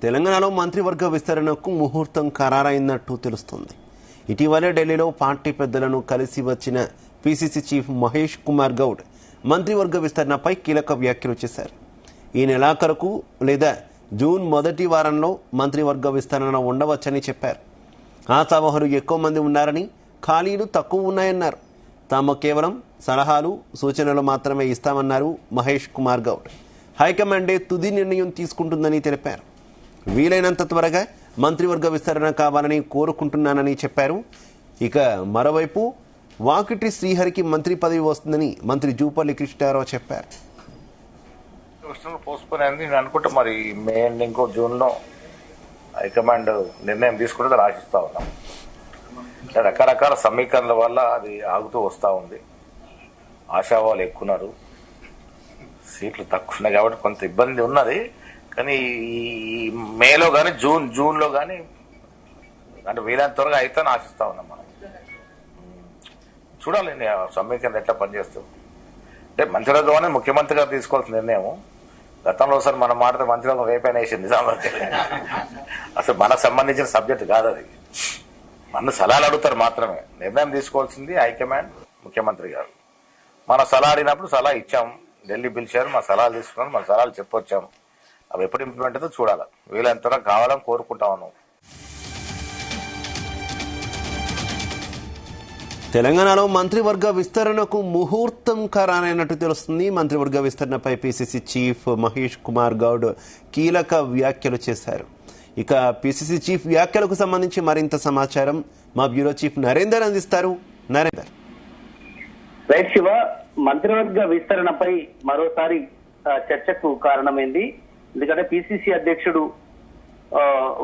తెలంగాణలో మంత్రివర్గ విస్తరణకు ముహూర్తం ఖరారైనట్టు తెలుస్తోంది. ఇటీవలే ఢిల్లీలో పార్టీ పెద్దలను కలిసి వచ్చిన పీసీసీ చీఫ్ మహేష్ కుమార్ గౌడ్ మంత్రివర్గ విస్తరణపై కీలక వ్యాఖ్యలు చేశారు. ఈ నెలాఖరుకు లేదా జూన్ మొదటి వారంలో మంత్రివర్గ విస్తరణ ఉండవచ్చని చెప్పారు. ఆశావహులు ఎక్కువ మంది ఉన్నారని, ఖాళీలు తక్కువ ఉన్నాయన్నారు. తాము కేవలం సలహాలు, సూచనలు మాత్రమే ఇస్తామన్నారు మహేష్ కుమార్ గౌడ్. హైకమాండే తుది నిర్ణయం తీసుకుంటుందని తెలిపారు. వీలైనంత త్వరగా మంత్రివర్గ విస్తరణ కావాలని కోరుకుంటున్నానని చెప్పారు. ఇక మరోవైపు వాకిటి శ్రీహరికి మంత్రి పదవి వస్తుందని మంత్రి జూపల్లి కృష్ణారావు చెప్పారు. పోస్ట్పోన్ అయింది నేను అనుకుంటా. మరి మే ఇంకో జూన్లో హైకమాండ్ నిర్ణయం తీసుకుంటే ఆశిస్తా ఉన్నాం. రకరకాల సమీకరణల వల్ల అది ఆగుతూ వస్తూ ఉంది. ఆశావాళ్ళు ఎక్కున్నారు, సీట్లు తక్కువ ఉన్నాయి కాబట్టి కొంత ఇబ్బంది ఉన్నది. కానీ ఈ మేలో కానీ జూన్లో కానీ అంటే వీలైనంత త్వరగా అయితే ఆశిస్తా ఉన్నాం. మనం చూడాలి సమీకరణ ఎట్లా పనిచేస్తాం. అంటే మంత్రివర్గం అనేది ముఖ్యమంత్రి గారు తీసుకోవాల్సిన నిర్ణయం. గతంలో ఒకసారి మనం మాట్లాడితే మంత్రివర్గం రేపైనా వేసింది అసలు మనకు సంబంధించిన సబ్జెక్ట్ కాదు అది. మన సలహాలు అడుగుతారు మాత్రమే. నిర్ణయం తీసుకోవాల్సింది హైకమాండ్, ముఖ్యమంత్రి గారు. మన సలహా అడిగినప్పుడు సలహా ఇచ్చాం, ఢిల్లీ పిలిచారు, మన సలహాలు తీసుకున్నాం, మన సలహాలు చెప్పొచ్చాం. అవి ఎప్పుడు ఇంప్లిమెంట్ అవుతుందో చూడాలి. వీళ్ళంత త్వరగా కావాలని కోరుకుంటా ఉన్నాం. తెలంగాణలో మంత్రివర్గ విస్తరణకు ముహూర్తం ఖరారైనట్టు తెలుస్తుంది. మంత్రివర్గ విస్తరణపై పీసీసీ చీఫ్ మహేష్ కుమార్ గౌడ్ కీలక వ్యాఖ్యలు చేశారు. ఇక పీసీసీ చీఫ్ వ్యాఖ్యలకు సంబంధించి మరింత సమాచారం మా బ్యూరో చీఫ్ నరేందర్ అందిస్తారు. నరేందర్. రైట్ శివ, మంత్రివర్గ విస్తరణపై మరోసారి చర్చకు కారణమైంది. ఎందుకంటే పీసీసీ అధ్యక్షుడు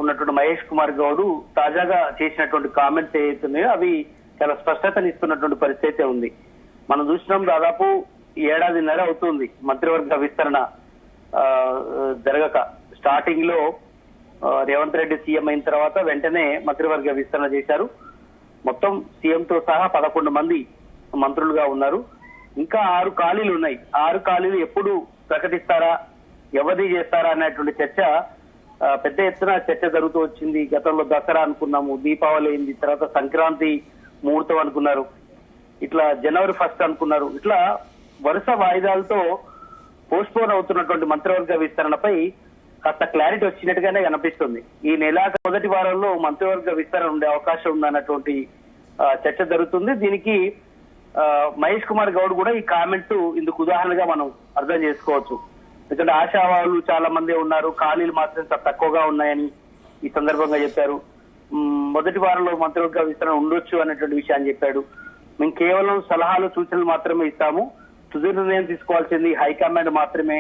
ఉన్నటువంటి మహేష్ కుమార్ గౌడ్ తాజాగా చేసినటువంటి కామెంట్స్ ఏవైతున్నాయో అవి చాలా స్పష్టతనిస్తున్నటువంటి పరిస్థితి ఉంది. మనం చూసినాం, దాదాపు ఏడాదిన్నర అవుతుంది మంత్రివర్గ విస్తరణ జరగక. స్టార్టింగ్ లో రేవంత్ రెడ్డి సీఎం అయిన తర్వాత వెంటనే మంత్రివర్గ విస్తరణ చేశారు. మొత్తం సీఎంతో సహా 11 మంది మంత్రులుగా ఉన్నారు. ఇంకా 6 ఖాళీలు ఉన్నాయి. 6 ఖాళీలు ఎప్పుడు ప్రకటిస్తారా, ఎవరిది చేస్తారా అనేటువంటి చర్చ పెద్ద ఎత్తున చర్చ జరుగుతూ వచ్చింది. గతంలో దసరా అనుకున్నాము, దీపావళి అయింది, తర్వాత సంక్రాంతి ముహూర్తం అనుకున్నారు, ఇట్లా జనవరి 1 అనుకున్నారు. ఇట్లా వరుస వాయిదాలతో పోస్ట్పోన్ అవుతున్నటువంటి మంత్రివర్గ విస్తరణపై కాస్త క్లారిటీ వచ్చినట్టుగానే కనిపిస్తుంది. ఈ నెల మొదటి వారంలో మంత్రివర్గ విస్తరణ ఉండే అవకాశం ఉందన్నటువంటి చర్చ జరుగుతుంది. దీనికి మహేష్ కుమార్ గౌడ్ కూడా ఈ కామెంట్ ఇందుకు ఉదాహరణగా మనం అర్థం చేసుకోవచ్చు. ఎందుకంటే ఆశావాహులు చాలా మంది ఉన్నారు, ఖాళీలు మాత్రం తక్కువగా ఉన్నాయని ఈ సందర్భంగా చెప్పారు. మొదటి వారంలో మంత్రివర్గ విస్తరణ ఉండొచ్చు అనేటువంటి విషయాన్ని చెప్పాడు. మేము కేవలం సలహాలు, సూచనలు మాత్రమే ఇస్తాము, తుది నిర్ణయం తీసుకోవాల్సింది హైకమాండ్ మాత్రమే.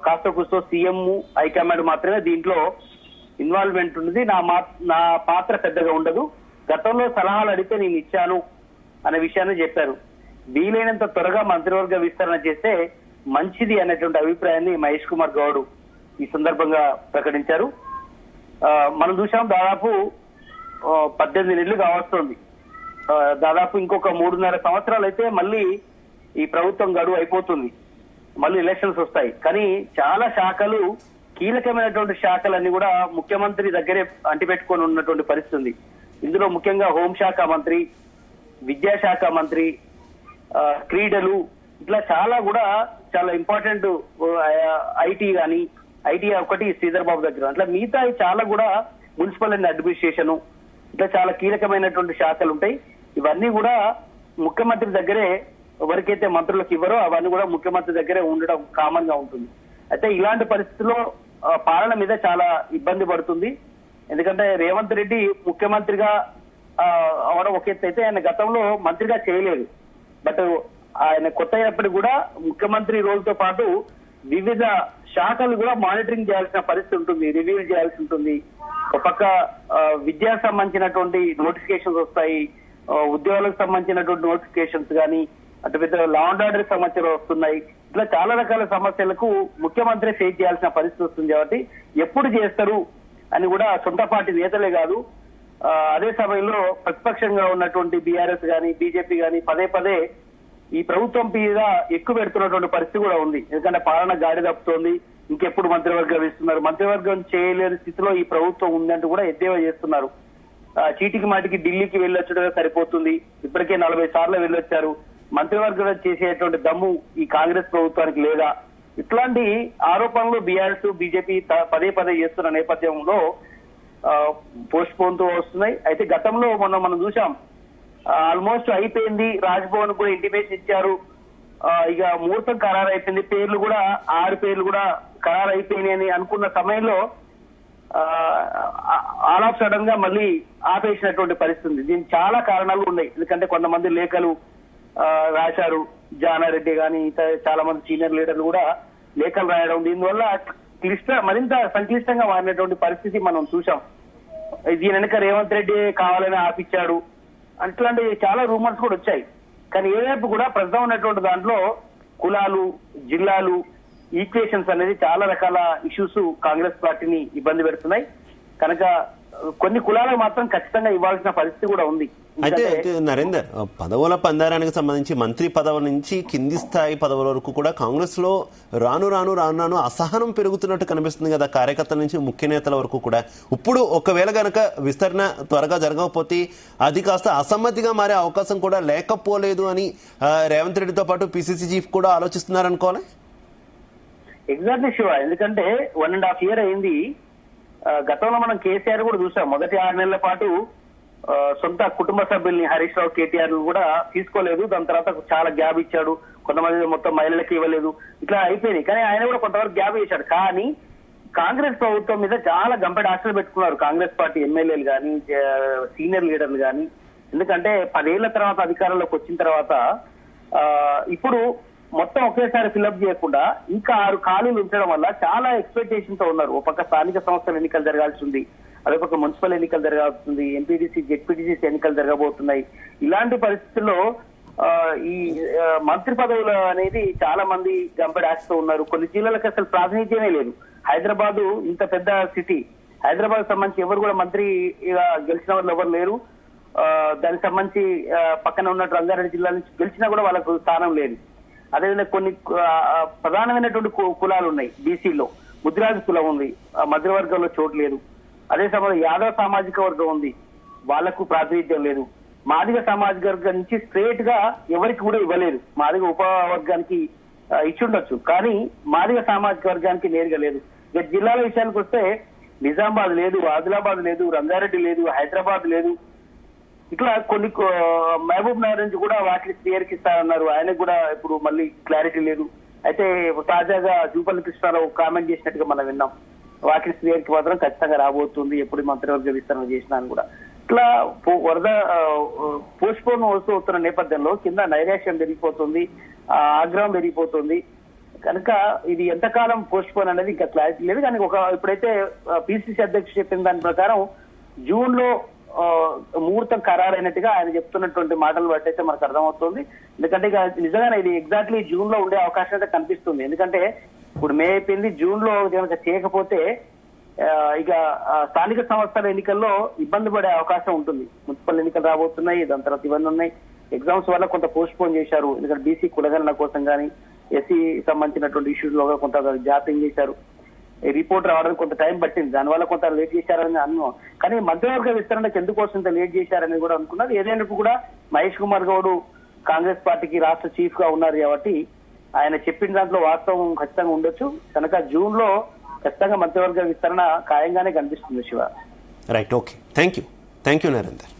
కాస్త కూస్తో సీఎం, హైకమాండ్ మాత్రమే దీంట్లో ఇన్వాల్వ్మెంట్ ఉంది, నా పాత్ర పెద్దగా ఉండదు. గతంలో సలహాలు అడిగితే నేను ఇచ్చాను అనే విషయాన్ని చెప్పారు. వీలైనంత త్వరగా మంత్రివర్గ విస్తరణ చేస్తే మంచిది అనేటువంటి అభిప్రాయాన్ని మహేష్ కుమార్ గౌడ్ ఈ సందర్భంగా ప్రకటించారు. మనం చూసాం, దాదాపు 18 నెలలు కావస్తుంది. దాదాపు ఇంకొక 3.5 సంవత్సరాలు అయితే మళ్ళీ ఈ ప్రభుత్వం గడువు అయిపోతుంది, మళ్ళీ ఎలక్షన్స్ వస్తాయి. కానీ చాలా శాఖలు, కీలకమైనటువంటి శాఖలన్నీ కూడా ముఖ్యమంత్రి దగ్గరే అంటిపెట్టుకొని ఉన్నటువంటి పరిస్థితి ఉంది. ఇందులో ముఖ్యంగా హోంశాఖ మంత్రి, విద్యాశాఖ మంత్రి, క్రీడలు, ఇట్లా చాలా కూడా చాలా ఇంపార్టెంట్. ఐటీ కానీ, ఐటీ ఒకటి శ్రీధర్ బాబు దగ్గర, అట్లా మిగతా చాలా కూడా మున్సిపల్ అండ్ అడ్మినిస్ట్రేషన్, ఇట్లా చాలా కీలకమైనటువంటి శాఖలు ఉంటాయి. ఇవన్నీ కూడా ముఖ్యమంత్రి దగ్గరే, ఎవరికైతే మంత్రులకు ఇవ్వరో అవన్నీ కూడా ముఖ్యమంత్రి దగ్గరే ఉండడం కామన్ గా ఉంటుంది. అయితే ఇలాంటి పరిస్థితుల్లో పాలన మీద చాలా ఇబ్బంది పడుతుంది. ఎందుకంటే రేవంత్ రెడ్డి ముఖ్యమంత్రిగా అవడం ఒక ఎత్తు అయితే, ఆయన గతంలో మంత్రిగా చేయలేదు. బట్ ఆయన కొత్త అయినప్పటికీ కూడా ముఖ్యమంత్రి రోల్తో పాటు వివిధ శాఖలు కూడా మానిటరింగ్ చేయాల్సిన పరిస్థితి ఉంటుంది, రివ్యూ చేయాల్సి ఉంటుంది. ఒక పక్క విద్యాకు సంబంధించినటువంటి నోటిఫికేషన్స్ వస్తాయి, ఉద్యోగాలకు సంబంధించినటువంటి నోటిఫికేషన్స్ కానీ, అటు పెద్ద లా అండ్ ఆర్డర్ సమస్యలు వస్తున్నాయి. ఇట్లా చాలా రకాల సమస్యలకు ముఖ్యమంత్రి ఫేస్ చేయాల్సిన పరిస్థితి వస్తుంది. కాబట్టి ఎప్పుడు చేస్తారు అని కూడా సొంత పార్టీ నేతలే కాదు, అదే సమయంలో ప్రతిపక్షంగా ఉన్నటువంటి బీఆర్ఎస్ కానీ, బీజేపీ కానీ పదే పదే ఈ ప్రభుత్వం మీద ఎక్కువ పెడుతున్నటువంటి పరిస్థితి కూడా ఉంది. ఎందుకంటే పాలన గాడి తప్పుతోంది, ఇంకెప్పుడు మంత్రివర్గం ఇస్తున్నారు, మంత్రివర్గం చేయలేని స్థితిలో ఈ ప్రభుత్వం ఉందంటూ కూడా ఎద్దేవా చేస్తున్నారు. చీటికి మాటికి ఢిల్లీకి వెళ్ళొచ్చడమే సరిపోతుంది, ఇప్పటికే 40 సార్లు వెళ్ళొచ్చారు, మంత్రివర్గం చేసేటువంటి దమ్ము ఈ కాంగ్రెస్ ప్రభుత్వానికి లేదా, ఇట్లాంటి ఆరోపణలు బీఆర్ఎస్ బీజేపీ పదే పదే చేస్తున్న నేపథ్యంలో పోస్ట్ పోన్ తో వస్తున్నాయి. అయితే గతంలో మనం చూసాం, ఆల్మోస్ట్ అయిపోయింది, రాజ్భవన్ కూడా ఇంటిమేషన్ ఇచ్చారు, ఇక ముహూర్తం ఖరారు అయిపోయింది, పేర్లు కూడా 6 పేర్లు కూడా ఖరారు అయిపోయినాయి అని అనుకున్న సమయంలో ఆల్ ఆఫ్ సడన్ గా మళ్ళీ ఆపేసినటువంటి పరిస్థితి. దీనికి చాలా కారణాలు ఉన్నాయి. ఎందుకంటే కొంతమంది లేఖలు రాశారు, జానారెడ్డి గాని చాలా మంది సీనియర్ లీడర్లు కూడా లేఖలు రాయడం, దీనివల్ల మరింత సంక్లిష్టంగా మారినటువంటి పరిస్థితి మనం చూసాం. దీని వెనక రేవంత్ రెడ్డి కావాలని ఆపిచ్చాడు అట్లాంటి చాలా రూమర్స్ కూడా వచ్చాయి. కానీ ఏవైపు కూడా ప్రస్తుతం ఉన్నటువంటి దాంట్లో కులాలు, జిల్లాలు, ఈక్వేషన్స్ అనేది చాలా రకాల ఇష్యూస్ కాంగ్రెస్ పార్టీని ఇబ్బంది పెడుతున్నాయి. కనుక కొన్ని కులాలకు మాత్రం ఖచ్చితంగా ఇవ్వాల్సిన పరిస్థితి కూడా ఉంది. అయితే నరేందర్, పదవుల పందారానికి సంబంధించి మంత్రి పదవి నుంచి కింది స్థాయి పదవుల వరకు కూడా కాంగ్రెస్ లో రాను అసహనం పెరుగుతున్నట్టు కనిపిస్తుంది కదా, కార్యకర్తల నుంచి ముఖ్య నేతల వరకు కూడా. ఇప్పుడు ఒకవేళ గనక విస్తరణ త్వరగా జరగకపోతే అది కాస్త అసమ్మతిగా మారే అవకాశం కూడా లేకపోలేదు అని రేవంత్ రెడ్డితో పాటు పిసిసి చీఫ్ కూడా ఆలోచిస్తున్నారనుకోవాలి. ఎగ్జాక్ట్లీ శివ, ఎందుకంటే 1.5 year అయింది. గతంలో మనం కేసీఆర్ కూడా చూసాం, మొదటి 6 నెలల పాటు సొంత కుటుంబ సభ్యుల్ని హరీష్ రావు, కేటీఆర్ కూడా తీసుకోలేదు. దాని తర్వాత చాలా గ్యాప్ ఇచ్చాడు, కొంతమంది మొత్తం మహిళలకు ఇవ్వలేదు, ఇట్లా అయిపోయింది. కానీ ఆయన కూడా కొంతవరకు గ్యాప్ ఇచ్చాడు. కానీ కాంగ్రెస్ ప్రభుత్వం మీద చాలా గంపెడ ఆశలు పెట్టుకున్నారు కాంగ్రెస్ పార్టీ ఎమ్మెల్యేలు కానీ, సీనియర్ లీడర్లు కానీ. ఎందుకంటే 10 ఏళ్ల తర్వాత అధికారంలోకి వచ్చిన తర్వాత ఇప్పుడు మొత్తం ఒకేసారి ఫిల్అప్ చేయకుండా ఇంకా 6 ఖాళీలు ఉంచడం వల్ల చాలా ఎక్స్పెక్టేషన్ తో ఉన్నారు. ఒక పక్క స్థానిక సంస్థల ఎన్నికలు జరగాల్సి ఉంది, అదొక మున్సిపల్ ఎన్నికలు జరగాల్సింది, ఎంపీటీసీ జెడ్పీటీసీ ఎన్నికలు జరగబోతున్నాయి. ఇలాంటి పరిస్థితుల్లో ఈ మంత్రి పదవులు అనేది చాలా మంది గంపెడ ఆశతో ఉన్నారు. కొన్ని జిల్లాలకు అసలు ప్రాతినిధ్యమే లేదు. హైదరాబాద్ ఇంత పెద్ద సిటీ, హైదరాబాద్ సంబంధించి ఎవరు కూడా మంత్రి గెలిచిన వాళ్ళు ఎవరు లేరు. దానికి సంబంధించి పక్కన ఉన్నట్టు రంగారెడ్డి జిల్లా నుంచి గెలిచినా కూడా వాళ్ళకు స్థానం లేదు. అదేవిధంగా కొన్ని ప్రధానమైనటువంటి కులాలు ఉన్నాయి. బీసీలో ముద్రాజు కులం ఉంది, మధ్యవర్గంలో చోటు లేదు. అదే సమయంలో యాదవ సామాజిక వర్గం ఉంది, వాళ్లకు ప్రాతినిధ్యం లేదు. మాదిగ సామాజిక వర్గం నుంచి స్ట్రేట్ గా ఎవరికి కూడా ఇవ్వలేదు. మాదిగ ఉపవర్గానికి ఇచ్చుండొచ్చు, కానీ మాదిగ సామాజిక వర్గానికి నేరుగా లేదు. ఇక జిల్లాల విషయానికి వస్తే నిజామాబాద్ లేదు, ఆదిలాబాద్ లేదు, రంగారెడ్డి లేదు, హైదరాబాద్ లేదు. ఇట్లా కొన్ని మహబూబ్ నగర్ నుంచి కూడా వాటిని క్లియర్కి ఇస్తారన్నారు, ఆయనకు కూడా ఇప్పుడు మళ్ళీ క్లారిటీ లేదు. అయితే తాజాగా జూపల్లి కృష్ణారావు కామెంట్ చేసినట్టుగా మనం విన్నాం, వాటిని క్లియర్కి మాత్రం ఖచ్చితంగా రాబోతుంది ఎప్పుడు మంత్రివర్గ విస్తరణ చేసినా అని కూడా. ఇట్లా వరద పోస్ట్ పోన్ వస్తూ వస్తున్న నేపథ్యంలో కింద నైరాశ్యం పెరిగిపోతుంది, ఆగ్రహం పెరిగిపోతుంది. కనుక ఇది ఎంతకాలం పోస్ట్ పోన్ అనేది ఇంకా క్లారిటీ లేదు. కానీ ఇప్పుడైతే పిసిసి అధ్యక్షుడు చెప్పిన దాని ప్రకారం జూన్ లో ముహూర్తం ఖరారైనట్టుగా ఆయన చెప్తున్నటువంటి మాటలు బట్టి అయితే మనకు అర్థమవుతుంది. ఎందుకంటే ఇక నిజంగానే ఇది ఎగ్జాక్ట్లీ జూన్ లో ఉండే అవకాశం అయితే కనిపిస్తుంది. ఎందుకంటే ఇప్పుడు మే అయిపోయింది, జూన్ లో కనుక చేయకపోతే ఇక స్థానిక సంస్థల ఎన్నికల్లో ఇబ్బంది పడే అవకాశం ఉంటుంది. మున్సిపల్ ఎన్నికలు రాబోతున్నాయి, దాని తర్వాత ఇవన్నీ ఉన్నాయి. ఎగ్జామ్స్ వల్ల కొంత పోస్ట్ పోన్ చేశారు. ఎందుకంటే బీసీ కులగణన కోసం కానీ, ఎస్సీ సంబంధించినటువంటి ఇష్యూస్ లో కొంత జాప్యం చేశారు. రిపోర్ట్ రావడానికి కొంత టైం పట్టింది, దానివల్ల కొంత లేట్ చేశారని అన్నాం. కానీ మధ్యవర్గ విస్తరణకు ఎందుకోసం ఇంత లేట్ చేశారని కూడా అనుకున్నారు. ఏదైనప్పుడు కూడా మహేష్ కుమార్ గౌడ్ కాంగ్రెస్ పార్టీకి రాష్ట్ర చీఫ్ గా ఉన్నారు కాబట్టి ఆయన చెప్పిన దాంట్లో వాస్తవం ఖచ్చితంగా ఉండొచ్చు. కనుక జూన్ లో ఖచ్చితంగా మంత్రివర్గ విస్తరణ ఖాయంగానే కనిపిస్తుంది Shiva. Right, okay, thank you Narender.